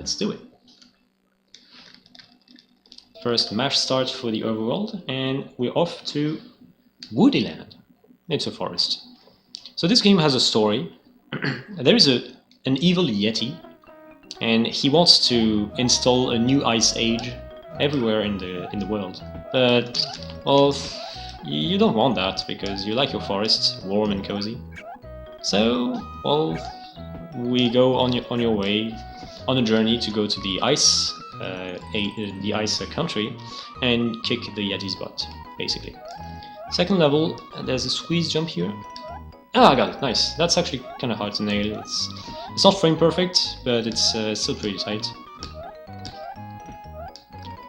let's do it. First mash start for the overworld, and we're off to Woodyland. It's a forest. So this game has a story. There is an evil Yeti, and he wants to install a new ice age everywhere in the world. But well, you don't want that because you like your forest warm and cozy. So well, we go on your way on a journey to go to the ice country and kick the Yeti's butt, basically. Second level, there's a squeeze jump here. Ah, I got it, nice. That's actually kind of hard to nail. It's not frame perfect, but it's still pretty tight.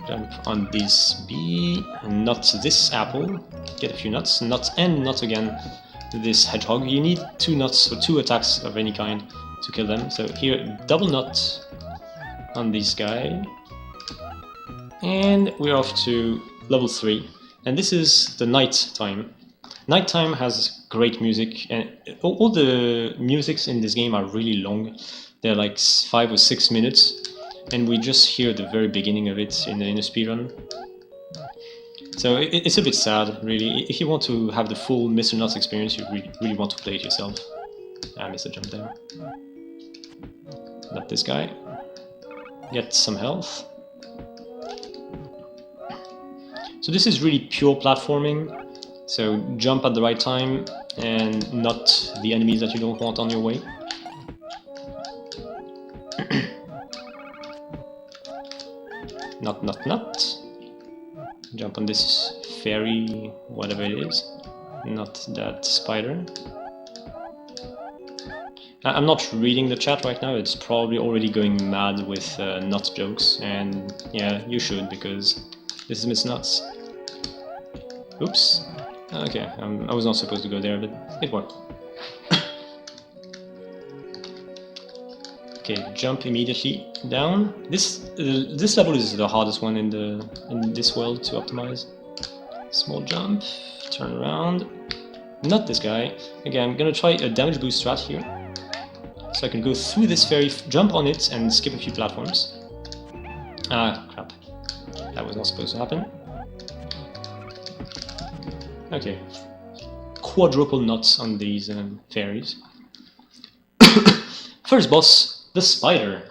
Jump on this bee, nut this apple, get a few nuts, nut and nut again this hedgehog. You need 2 nuts or 2 attacks of any kind to kill them. So here, double nut on this guy. And we're off to level 3. And this is the night time. Nighttime has great music, and all the musics in this game are really long. They're like 5 or 6 minutes, and we just hear the very beginning of it in a speedrun. So it's a bit sad, really. If you want to have the full Mr. Nutz experience, you really want to play it yourself. I missed a jump there. Not this guy. Get some health. So this is really pure platforming, so jump at the right time and not the enemies that you don't want on your way. Not. Jump on this fairy, whatever it is, not that spider. I'm not reading the chat right now, it's probably already going mad with nut jokes, and yeah, you should, because this is Miss Nuts. Oops. Okay, I was not supposed to go there, but it worked. Okay, jump immediately down. This level is the hardest one in this world to optimize. Small jump, turn around. Not this guy. Again, I'm gonna try a damage boost strat here, so I can go through this fairy, jump on it, and skip a few platforms. Ah, crap. That was not supposed to happen. Okay. Quadruple nuts on these fairies. First boss, the spider.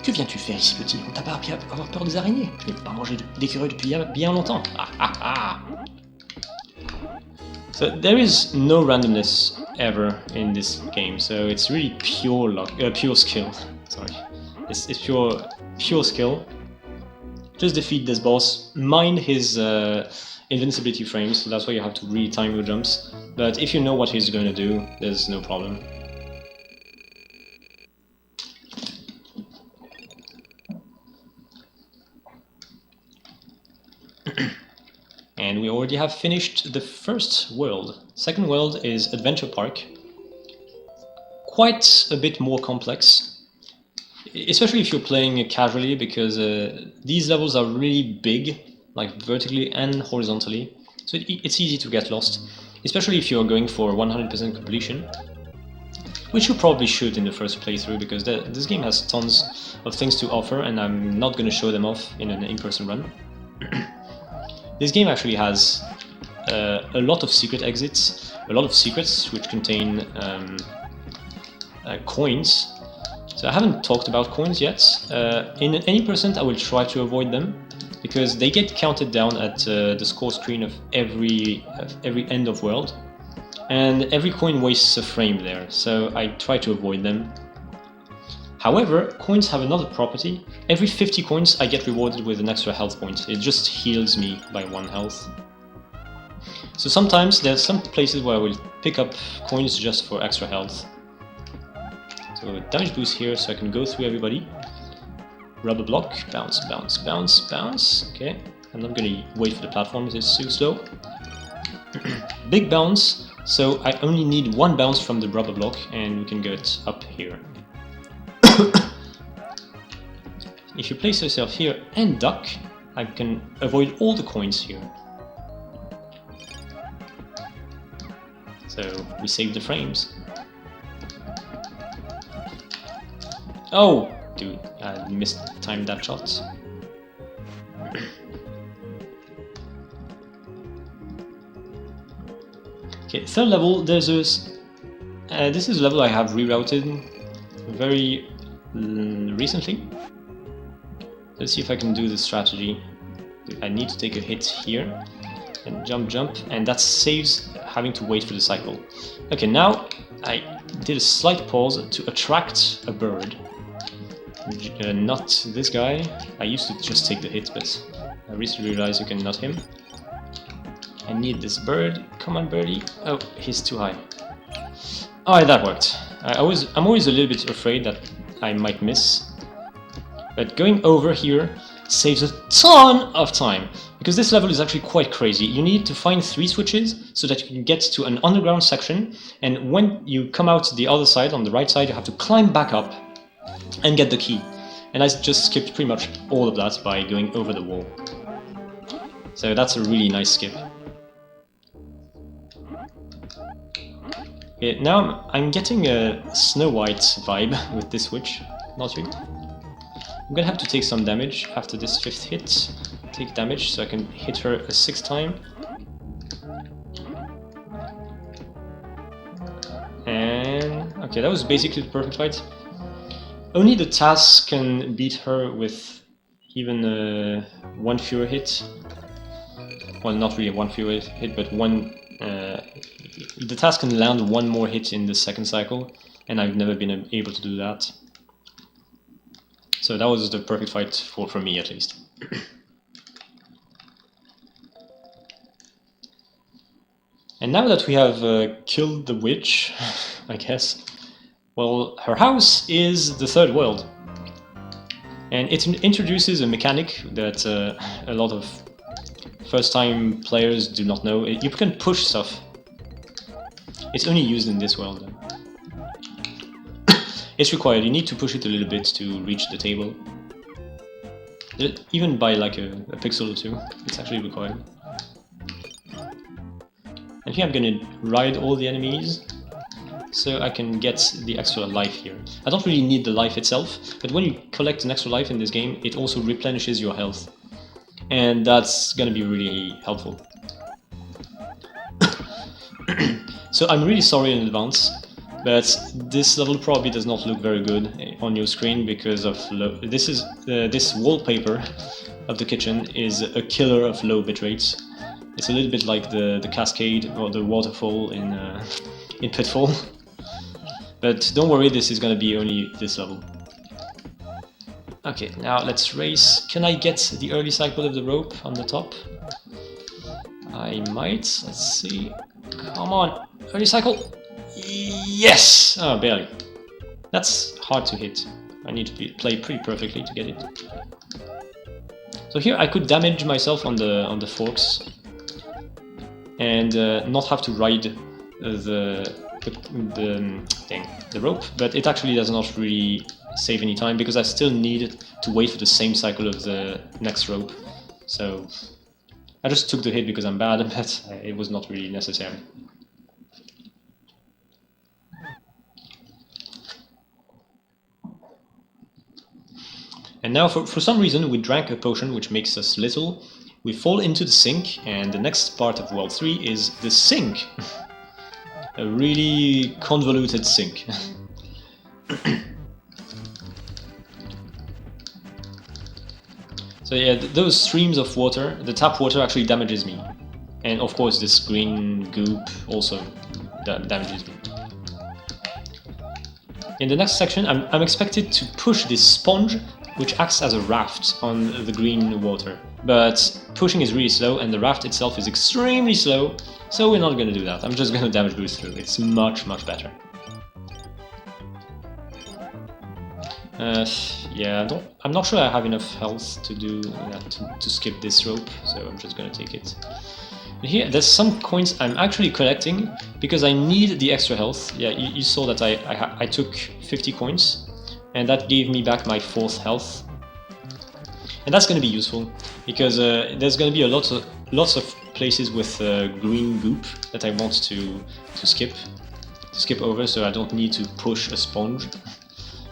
Que viens-tu faire ici, petit? On t'a pas appris à avoir peur des araignées? Je n'ai pas mangé d'écureuil depuis bien longtemps. Ah ah ah! So there is no randomness ever in this game, so it's really pure luck, pure skill. Sorry, it's pure skill. Just defeat this boss, mind his invincibility frames, so that's why you have to really time your jumps. But if you know what he's going to do, there's no problem. And we already have finished the first world. Second world is Adventure Park. Quite a bit more complex. Especially if you're playing casually, because these levels are really big, like vertically and horizontally, so it's easy to get lost, especially if you're going for 100% completion, which you probably should in the first playthrough, because this game has tons of things to offer, and I'm not going to show them off in an in-person run. This game actually has a lot of secret exits, a lot of secrets which contain coins. So I haven't talked about coins yet. In any percent I will try to avoid them, because they get counted down at the score screen of every end of world, and every coin wastes a frame there, so I try to avoid them. However, coins have another property. Every 50 coins I get rewarded with an extra health point. It just heals me by 1 health. So sometimes there's some places where I will pick up coins just for extra health. So damage boost here, so I can go through everybody. Rubber block, bounce, bounce, bounce, bounce. Okay, I'm not gonna wait for the platforms, it's too slow. Big bounce, so I only need 1 bounce from the rubber block and we can get up here. If you place yourself here and duck, I can avoid all the coins here. So we save the frames. Oh, dude, I mistimed that shot. Okay, third level, there's this. This is a level I have rerouted very recently. Let's see if I can do the strategy. I need to take a hit here and jump, and that saves having to wait for the cycle. Okay, now I did a slight pause to attract a bird. Not this guy. I used to just take the hit, but I recently realized you can nut him. I need this bird. Come on, birdie. Oh, he's too high. Alright, that worked. I'm always a little bit afraid that I might miss. But going over here saves a ton of time. Because this level is actually quite crazy. You need to find 3 switches so that you can get to an underground section. And when you come out the other side, on the right side, you have to climb back up and get the key. And I just skipped pretty much all of that by going over the wall. So that's a really nice skip. Okay, now I'm getting a Snow White vibe with this switch. Not really. I'm gonna have to take some damage after this 5th hit. Take damage so I can hit her a 6th time. And okay, that was basically the perfect fight. Only the task can beat her with even 1 fewer hit. Well, not really 1 fewer hit, but one. The task can land 1 more hit in the 2nd cycle, and I've never been able to do that. So that was the perfect fight for me, at least. And now that we have killed the witch, I guess, well, her house is the 3rd world. And it introduces a mechanic that a lot of first-time players do not know. You can push stuff. It's only used in this world, though. It's required. You need to push it a little bit to reach the table. Even by like a pixel or 2, it's actually required. And here I'm gonna ride all the enemies, so I can get the extra life here. I don't really need the life itself, but when you collect an extra life in this game, it also replenishes your health. And that's gonna be really helpful. So I'm really sorry in advance, but this level probably does not look very good on your screen because of this wallpaper of the kitchen is a killer of low bitrates. It's a little bit like the cascade or the waterfall in Pitfall. But don't worry, this is gonna be only this level. Okay, now let's race. Can I get the early cycle of the rope on the top? I might. Let's see. Come on, early cycle. Yes! Oh, barely. That's hard to hit. I need to play pretty perfectly to get it. So here I could damage myself on the forks and not have to ride the rope, but it actually does not really save any time because I still need to wait for the same cycle of the next rope. So I just took the hit because I'm bad, but it was not really necessary. And now for some reason we drank a potion which makes us little. We fall into the sink, and the next part of World 3 is the sink. A really convoluted sink. So yeah, those streams of water, the tap water actually damages me. And of course this green goop also damages me. In the next section I'm expected to push this sponge which acts as a raft on the green water. But pushing is really slow and the raft itself is extremely slow, so we're not gonna do that. I'm just gonna damage boost through. It's much better. Yeah, I'm not sure I have enough health to do that, to skip this rope, so I'm just gonna take it. And here, there's some coins I'm actually collecting because I need the extra health. Yeah, you saw that I took 50 coins, and that gave me back my 4th health. And that's gonna be useful because there's gonna be lots of places with green goop that I want to skip over, so I don't need to push a sponge.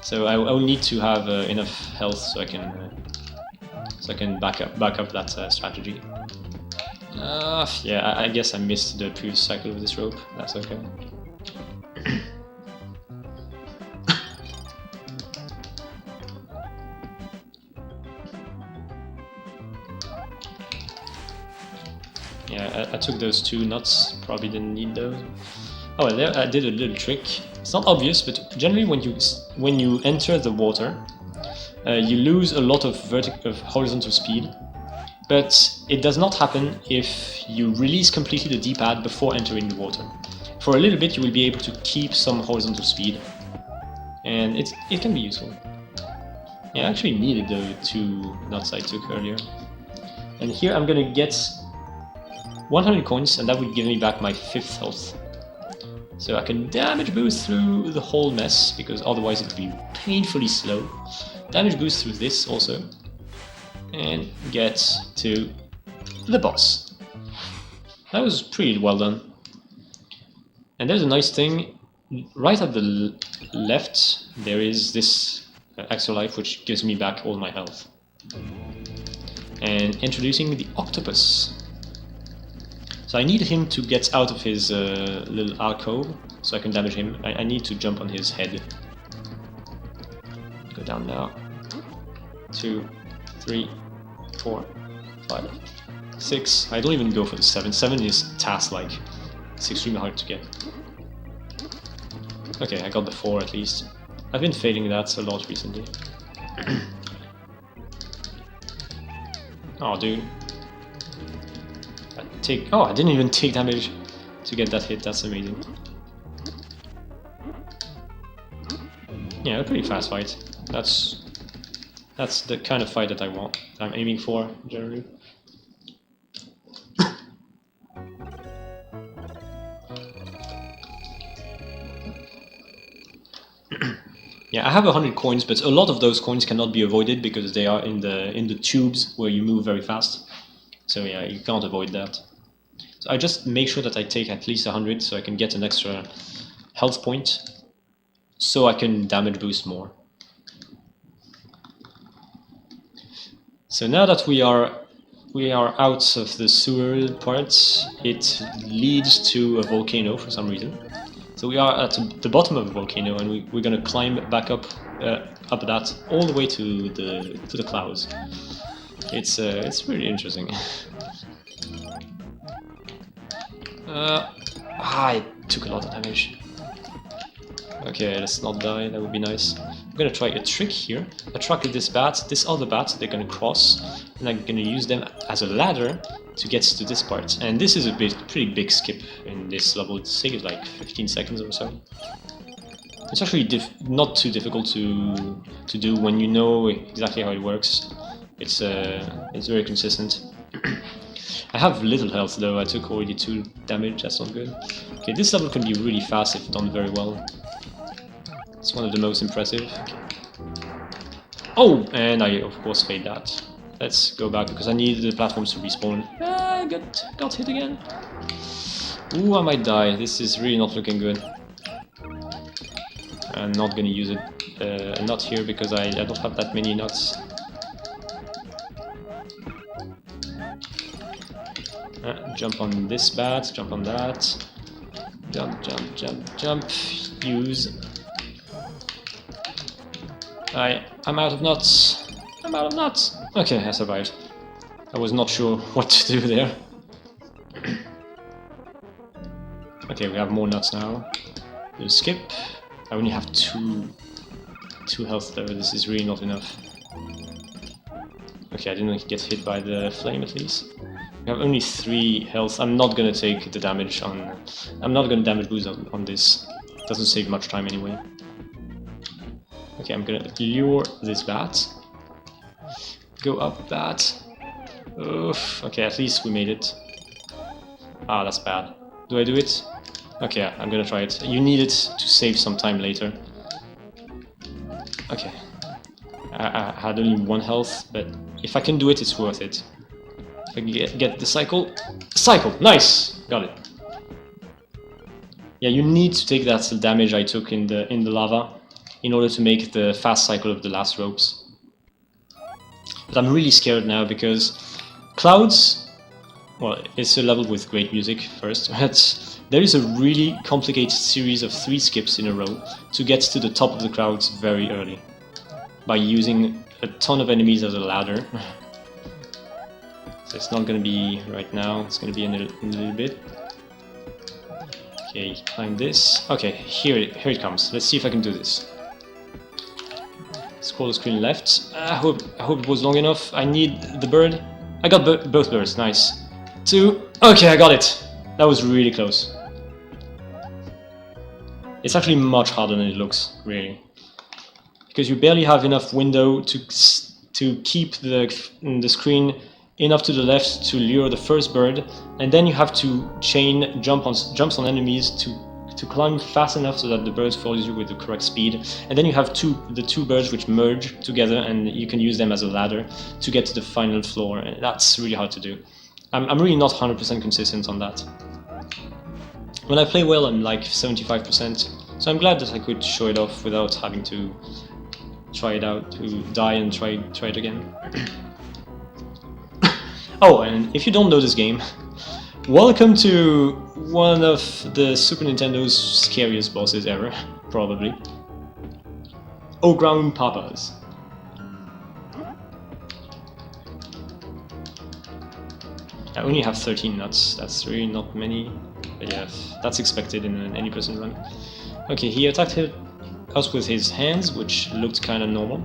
So I will need to have enough health so I can back up that strategy. Yeah, I guess I missed the previous cycle of this rope. That's okay. Yeah, I took those 2 nuts. Probably didn't need those. Oh, and there I did a little trick. It's not obvious, but generally when you enter the water, you lose a lot of horizontal speed. But it does not happen if you release completely the D-pad before entering the water. For a little bit you will be able to keep some horizontal speed, and it can be useful. Yeah, I actually needed the 2 nuts I took earlier. And here I'm gonna get 100 coins, and that would give me back my 5th health. So I can damage boost through the whole mess, because otherwise it would be painfully slow. Damage boost through this also. And get to the boss. That was pretty well done. And there's a nice thing. Right at the left, there is this extra life, which gives me back all my health. And introducing the octopus. So I need him to get out of his little alcove, so I can damage him. I need to jump on his head. Go down now. 2, 3, 4, 5, 6. I don't even go for the 7. 7 is task-like. It's extremely hard to get. Okay, I got the 4 at least. I've been failing that a lot recently. Oh, dude. Oh, I didn't even take damage to get that hit. That's amazing. Yeah, a pretty fast fight. That's the kind of fight that I'm aiming for generally. Yeah, I have 100 coins, but a lot of those coins cannot be avoided because they are in the tubes where you move very fast. So yeah, you can't avoid that. So I just make sure that I take at least 100 so I can get an extra health point, so I can damage boost more. So now that we are out of the sewer part, it leads to a volcano for some reason. So we are at the bottom of the volcano, and we're gonna climb back up that all the way to the clouds. It's really interesting. I took a lot of damage. Okay, let's not die, that would be nice. I'm gonna try a trick here. Attract this bat, this other bat, they're gonna cross, and I'm gonna use them as a ladder to get to this part. And this is a pretty big skip in this level. It takes like 15 seconds or so. It's actually not too difficult to do when you know exactly how it works. It's very consistent. I have little health though, I took already 2 damage, that's not good. Okay, this level can be really fast if done very well. It's one of the most impressive. Okay. Oh! And I of course failed that. Let's go back because I need the platforms to respawn. I got hit again. Ooh, I might die. This is really not looking good. I'm not gonna use it. Not here because I don't have that many nuts. Jump on this bat, jump on that. Jump, jump, jump, jump. Use. I'm out of nuts. I'm out of nuts. Okay, I survived. I was not sure what to do there. Okay, we have more nuts now. We'll skip. I only have 2 health though. This is really not enough. Okay, I didn't get hit by the flame at least. We have only 3 health. I'm not gonna take the damage on. I'm not gonna damage boost on this. It doesn't save much time anyway. Okay, I'm gonna lure this bat. Go up bat. Oof. Okay, at least we made it. Ah, that's bad. Do I do it? Okay, I'm gonna try it. You need it to save some time later. Okay. I had only 1 health, but if I can do it, it's worth it. If I can get the cycle. Cycle! Nice! Got it. Yeah, you need to take that damage I took in the lava in order to make the fast cycle of the last ropes. But I'm really scared now because Clouds, well, it's a level with great music first, but there is a really complicated series of 3 skips in a row to get to the top of the Clouds very early by using a ton of enemies as a ladder. So it's not going to be right now, it's going to be in a little bit. Okay, climb this. Okay, here it comes. Let's see if I can do this. Scroll the screen left. I hope it was long enough. I need the bird. I got both birds, nice. 2. Okay, I got it. That was really close. It's actually much harder than it looks, really. Because you barely have enough window to keep the screen enough to the left to lure the first bird, and then you have to chain jumps on enemies to climb fast enough so that the bird follows you with the correct speed, and then you have the two birds which merge together, and you can use them as a ladder to get to the final floor, and that's really hard to do. I'm really not 100% consistent on that. When I play well, I'm like 75%, so I'm glad that I could show it off without having to try it out, to die and try it again. Oh, and if you don't know this game, welcome to one of the Super Nintendo's scariest bosses ever, probably. O-Ground Papas. I only have 13 nuts, that's really not many, but yeah, that's expected in an any-person run. Okay, he attacked us with his hands, which looked kinda normal,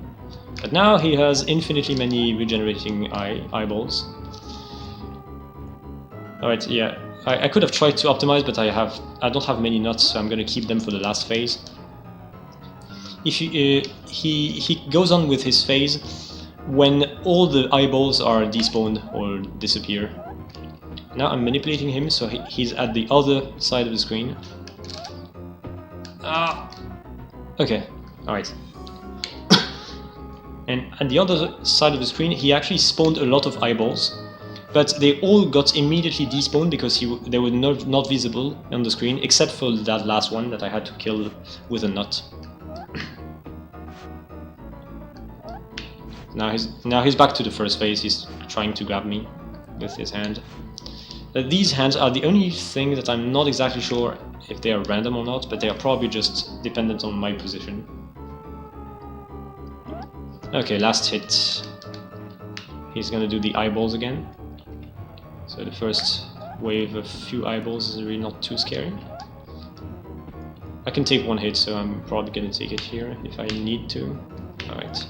but now he has infinitely many regenerating eyeballs. Alright, yeah, I could have tried to optimize, but I don't have many nuts, so I'm gonna keep them for the last phase. If you, he goes on with his phase when all the eyeballs are despawned or disappear. Now I'm manipulating him, so he's at the other side of the screen. Ah! Okay, alright. And at the other side of the screen, he actually spawned a lot of eyeballs. But they all got immediately despawned because they were not visible on the screen, except for that last one that I had to kill with a nut. Now he's back to the first phase. He's trying to grab me with his hand. These hands are the only thing that I'm not exactly sure if they are random or not, but they are probably just dependent on my position. Okay, last hit. He's gonna do the eyeballs again. So the first wave of few eyeballs is really not too scary. I can take one hit, so I'm probably gonna take it here if I need to. Alright.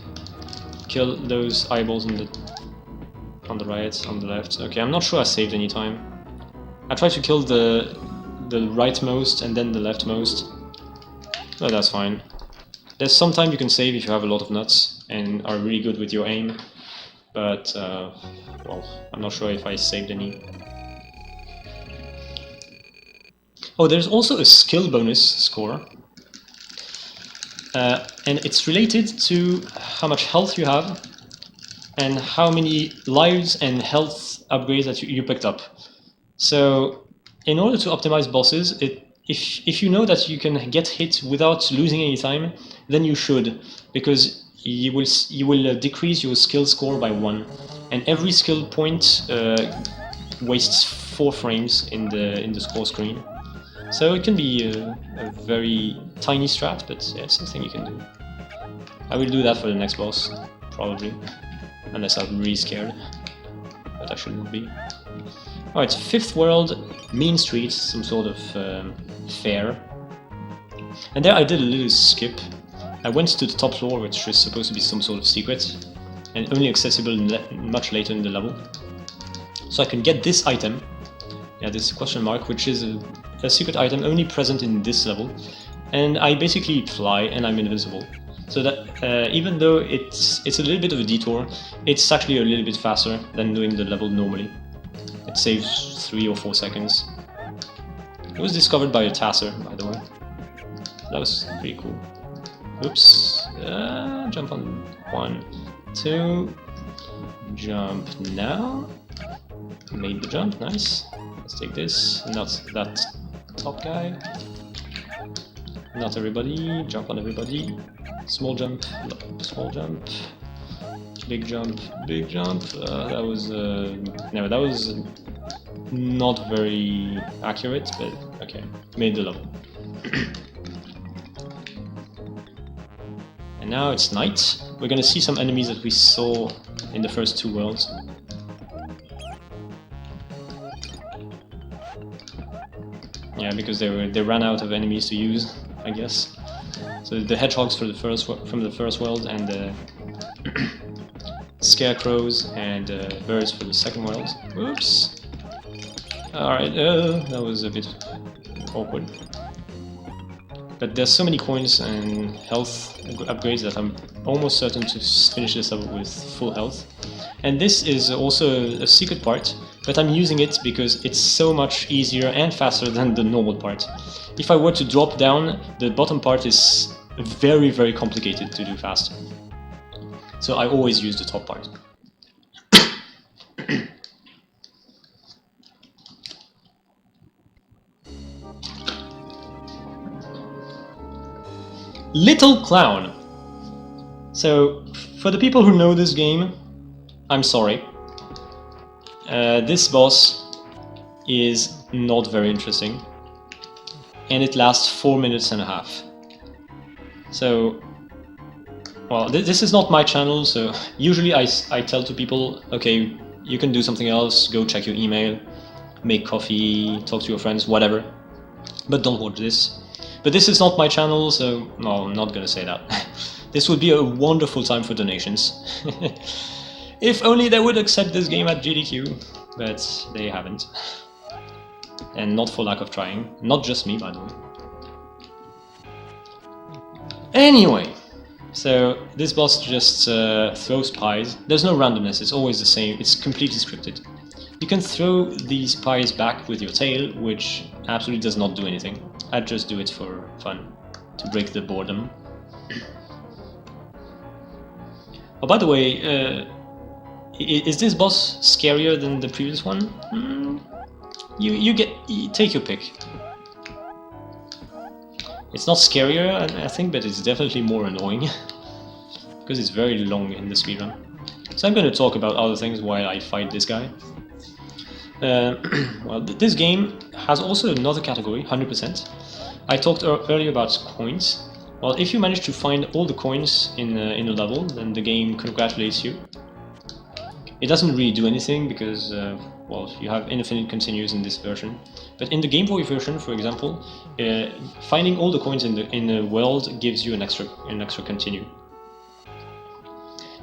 Kill those eyeballs on the right, on the left. Okay, I'm not sure I saved any time. I tried to kill the rightmost and then the leftmost. No, that's fine. There's some time you can save if you have a lot of nuts and are really good with your aim. But, well, I'm not sure if I saved any. Oh, there's also a skill bonus score. And it's related to how much health you have and how many lives and health upgrades that you picked up. So, in order to optimize bosses, if you know that you can get hit without losing any time, then you should, because you will decrease your skill score by 1, and every skill point wastes 4 frames in the score screen. So it can be a very tiny strat, but yeah, it's something you can do. I will do that for the next boss, probably, unless I'm really scared, but I shouldn't be. Alright, 5th world, Mean Street, some sort of fair. And there I did a little skip. I went to the top floor, which is supposed to be some sort of secret, and only accessible much later in the level. So I can get this item, yeah, this question mark, which is a secret item only present in this level, and I basically fly and I'm invincible. So that even though it's a little bit of a detour, it's actually a little bit faster than doing the level normally. It saves 3 or 4 seconds. It was discovered by a tasser, by the way. That was pretty cool. Oops. Jump on 1, 2. Jump now. Made the jump, nice. Let's take this, not that top guy. Not everybody. Jump on everybody. Small jump. Small jump. Big jump. Big jump. That was no, that was not very accurate, but okay, made the level. And now it's night. We're gonna see some enemies that we saw in the first two worlds. Yeah, because they ran out of enemies to use, I guess. So the hedgehogs from the first world, and the scarecrows and birds for the second world. Oops. All right, that was a bit awkward. But there's so many coins and health upgrades that I'm almost certain to finish this level with full health. And this is also a secret part, but I'm using it because it's so much easier and faster than the normal part. If I were to drop down, the bottom part is very, very complicated to do fast. So I always use the top part. Little Clown. So, for the people who know this game, I'm sorry. This boss is not very interesting, and it lasts 4 minutes and a half. So, well, this is not my channel, so usually I tell to people, okay, you can do something else, go check your email, make coffee, talk to your friends, whatever, but don't watch this. But this is not my channel, so no, I'm not gonna say that. This would be a wonderful time for donations. If only they would accept this game at GDQ, but they haven't. And not for lack of trying. Not just me, by the way. Anyway, so this boss just throws pies. There's no randomness, it's always the same, it's completely scripted. You can throw these pies back with your tail, which absolutely does not do anything. I just do it for fun, to break the boredom. Oh, by the way, is this boss scarier than the previous one? You take your pick. It's not scarier, I think, but it's definitely more annoying. Because it's very long in the speedrun. So I'm going to talk about other things while I fight this guy. Well, this game has also another category, 100%. I talked earlier about coins. Well, if you manage to find all the coins in a level, then the game congratulates you. It doesn't really do anything because, well, you have infinite continues in this version. But in the Game Boy version, for example, finding all the coins in the world gives you an extra continue.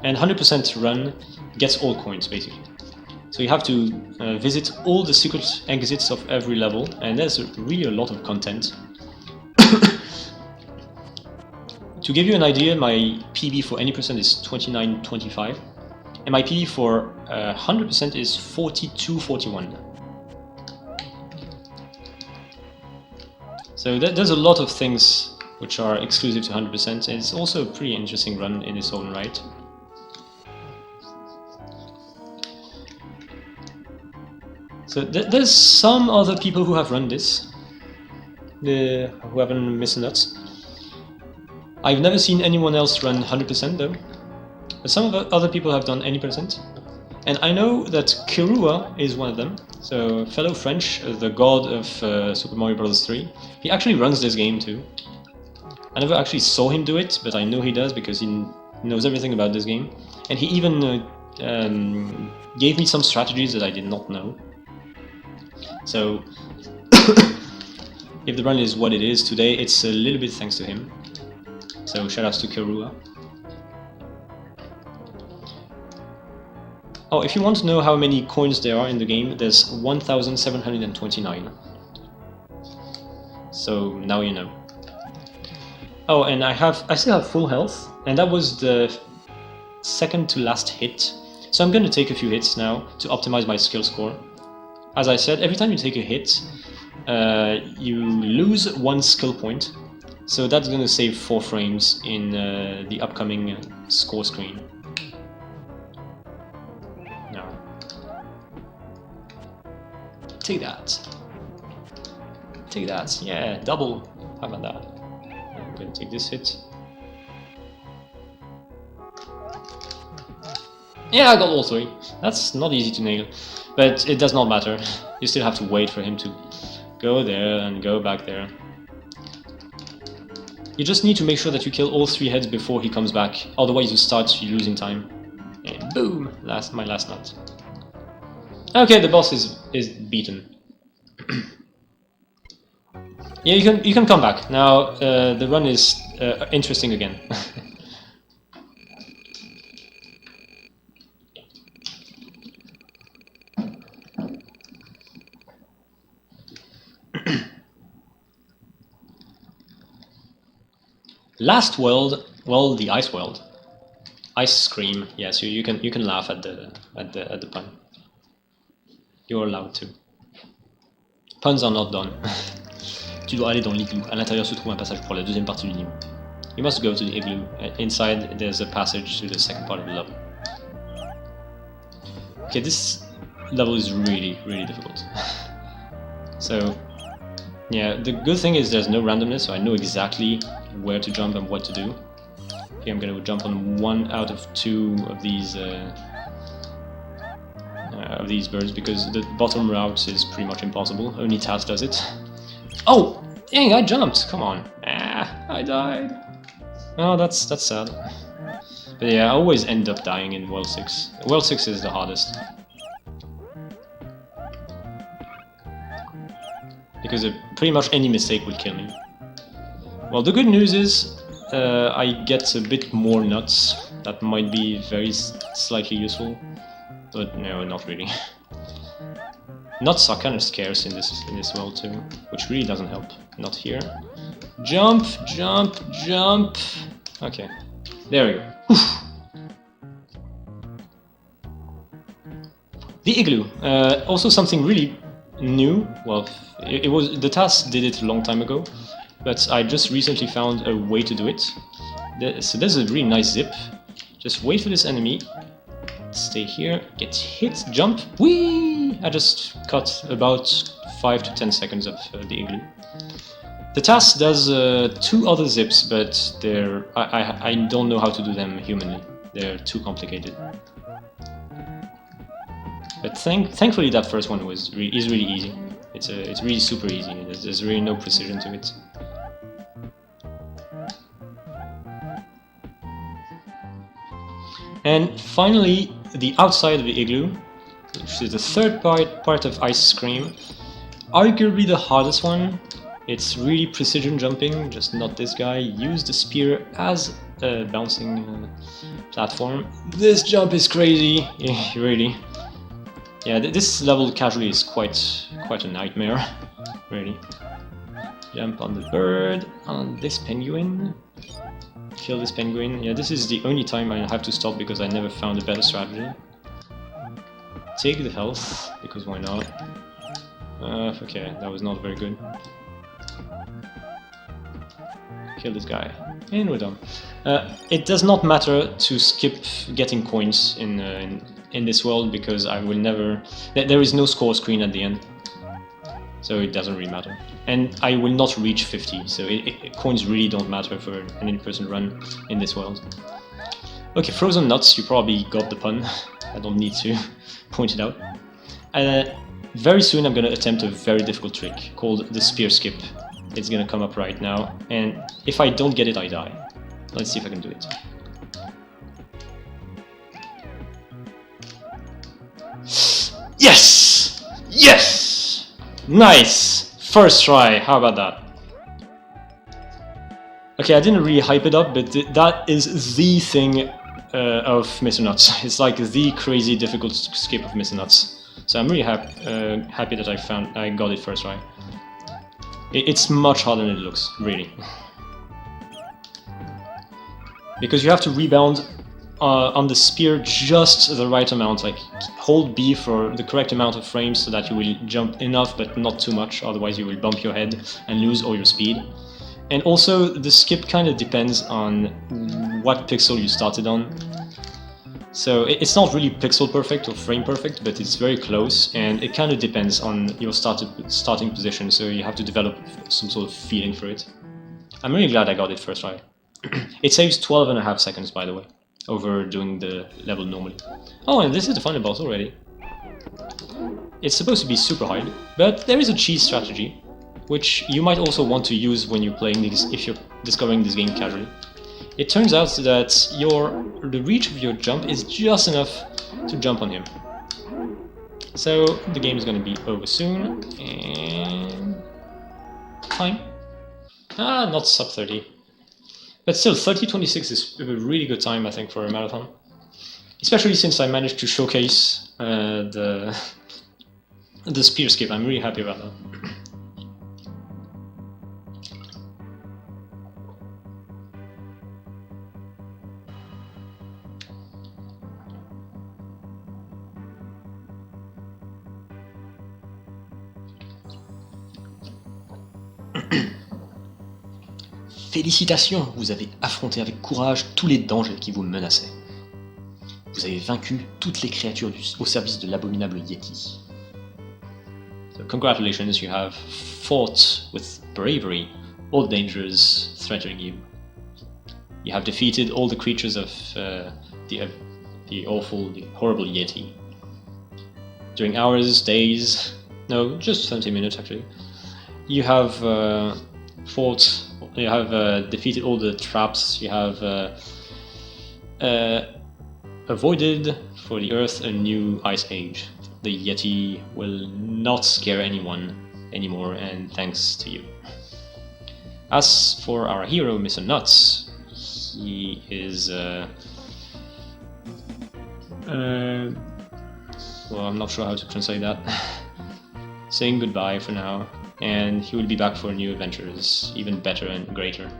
And 100% run gets all coins, basically. So you have to visit all the secret exits of every level, and there's really a lot of content. To give you an idea, my PB for any percent is 29.25, and my PB for 100% is 42.41. So there's a lot of things which are exclusive to 100%, and it's also a pretty interesting run in its own right. So there's some other people who have run this, who haven't missed Nutz. I've never seen anyone else run 100% though, but some of the other people have done any percent. And I know that Kirua is one of them, so fellow French, the god of Super Mario Bros. 3. He actually runs this game too. I never actually saw him do it, but I know he does because he knows everything about this game. And he even gave me some strategies that I did not know. So, if the run is what it is today, it's a little bit thanks to him. So, shoutouts to Kirua. Oh, if you want to know how many coins there are in the game, there's 1,729. So, now you know. Oh, and I still have full health, and that was the second to last hit. So I'm going to take a few hits now to optimize my skill score. As I said, every time you take a hit, you lose 1 skill point. So that's going to save 4 frames in the upcoming score screen. Now, take that. Take that. Yeah, double. How about that? I'm gonna take this hit. Yeah, I got all three. That's not easy to nail, but it does not matter. You still have to wait for him to go there and go back there. You just need to make sure that you kill all three heads before he comes back, otherwise you start losing time. And boom! My last nut. Okay, the boss is beaten. Yeah, you can come back. Now the run is interesting again. Last world, well, the ice world. Ice cream. Yes, you can laugh at the pun. You're allowed to. Puns are not done. Tu dois aller dans l'igloo. À l'intérieur se trouve un passage pour la deuxième partie du niveau. You must go to the igloo. Inside, there's a passage to the second part of the level. Okay, this level is really, really difficult. So, yeah, the good thing is there's no randomness, so I know exactly where to jump and what to do. Okay, I'm gonna jump on one out of two of these birds because the bottom route is pretty much impossible. Only Taz does it. Oh, dang! I jumped. Come on. I died. Oh, that's sad. But yeah, I always end up dying in World 6. World 6 is the hardest. Because pretty much any mistake will kill me. Well, the good news is I get a bit more nuts. That might be very slightly useful, but no, not really. Nuts are kind of scarce in this world too, which really doesn't help. Not here. Jump, jump, jump. Okay, there we go. Whew. The igloo. Also something really new. Well, it was the task did it a long time ago, but I just recently found a way to do it. So there's a really nice zip. Just wait for this enemy. Stay here, get hit, jump, whee! I just cut about 5 to 10 seconds of the igloo. The task does 2 other zips, but I don't know how to do them humanly. They're too complicated. But thankfully that first one is really easy. It's really super easy. There's really no precision to it. And finally, the outside of the igloo, which is the third part of Ice Cream. Arguably the hardest one. It's really precision jumping, just not this guy. Use the spear as a bouncing platform. This jump is crazy, really. Yeah, this level casually is quite a nightmare, really. Jump on the bird, on this penguin. Kill this penguin. Yeah, this is the only time I have to stop because I never found a better strategy. Take the health, because why not? Okay, that was not very good. Kill this guy, and we're done. It does not matter to skip getting coins in this world because I will never... There is no score screen at the end, so it doesn't really matter. And I will not reach 50, so coins really don't matter for an in-person run in this world. Okay, frozen nuts, you probably got the pun. I don't need to point it out. Very soon I'm going to attempt a very difficult trick called the spear skip. It's going to come up right now, and if I don't get it, I die. Let's see if I can do it. Yes! Yes! Nice! First try, how about that? Okay, I didn't really hype it up, but that is the thing of Mr. Nutz. It's like the crazy difficult skip of Mr. Nutz. So I'm really happy that I got it first try. It's much harder than it looks, really. Because you have to rebound on the spear just the right amount, like hold B for the correct amount of frames so that you will jump enough but not too much, otherwise you will bump your head and lose all your speed. And also the skip kind of depends on what pixel you started on. So it's not really pixel perfect or frame perfect, but it's very close, and it kind of depends on your starting position, so you have to develop some sort of feeling for it. I'm really glad I got it first try. It saves 12.5 seconds, by the way, over doing the level normally. Oh, and this is the final boss already. It's supposed to be super hard, but there is a cheese strategy, which you might also want to use when you're playing this, if you're discovering this game casually. It turns out that the reach of your jump is just enough to jump on him. So the game is going to be over soon, and time. Not sub 30. But still, 30:26 is a really good time, I think, for a marathon. Especially since I managed to showcase the spear skip. I'm really happy about that. Félicitations, vous avez affronté avec courage tous les dangers qui vous menaçaient. Vous avez vaincu toutes les créatures au service de l'abominable Yeti. So congratulations, you have fought with bravery all dangers threatening you. You have defeated all the creatures of the horrible Yeti. During hours, days, no, just 20 minutes actually, you have defeated all the traps, you have avoided for the Earth a new ice age. The Yeti will not scare anyone anymore, and thanks to you. As for our hero, Mr. Nutz, he is well, I'm not sure how to translate that. Saying goodbye for now, and he will be back for new adventures, even better and greater.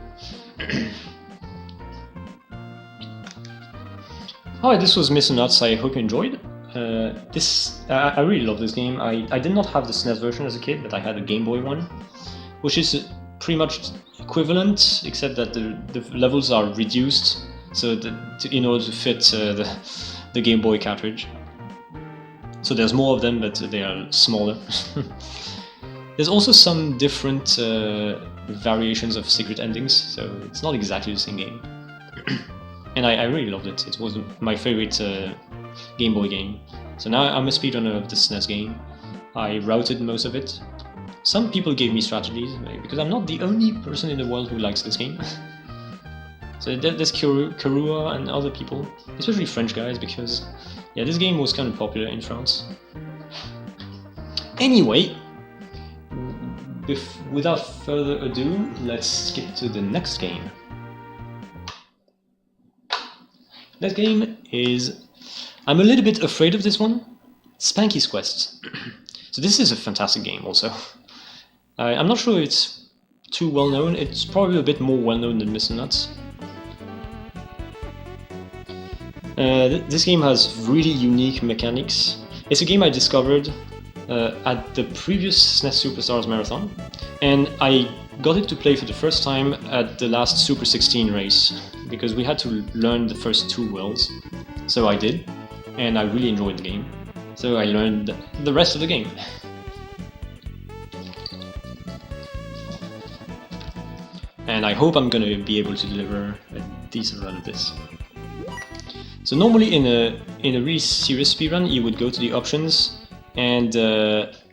Alright, this was Mr. Nutz. I hope you enjoyed. I really love this game. I did not have the SNES version as a kid, but I had a Game Boy one, which is pretty much equivalent, except that the levels are reduced, so in order to fit the Game Boy cartridge. So there's more of them, but they are smaller. There's also some different variations of secret endings, so it's not exactly the same game. And I really loved it. It was my favorite Game Boy game. So now I'm a speedrunner of the SNES game. I routed most of it. Some people gave me strategies, because I'm not the only person in the world who likes this game. So there's Karua and other people, especially French guys, because yeah, this game was kind of popular in France. Anyway, without further ado, let's skip to the next game. That game is... I'm a little bit afraid of this one. Spanky's Quest. So this is a fantastic game also. I'm not sure it's too well known. It's probably a bit more well known than Mr. Nutz. This game has really unique mechanics. It's a game I discovered at the previous SNES Superstars Marathon, and I got it to play for the first time at the last Super 16 race, because we had to learn the first two worlds. So I did, and I really enjoyed the game. So I learned the rest of the game. And I hope I'm gonna be able to deliver a decent run of this. So normally in a really serious speedrun, you would go to the options and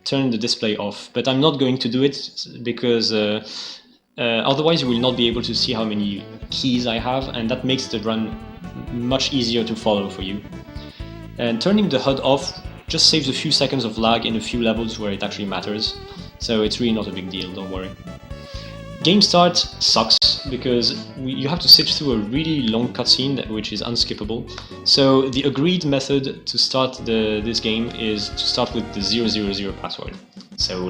turn the display off, but I'm not going to do it because otherwise you will not be able to see how many keys I have, and that makes the run much easier to follow for you. And turning the HUD off just saves a few seconds of lag in a few levels where it actually matters, so it's really not a big deal, don't worry. Game start sucks because you have to sit through a really long cutscene which is unskippable. So the agreed method to start this game is to start with the 000 password. So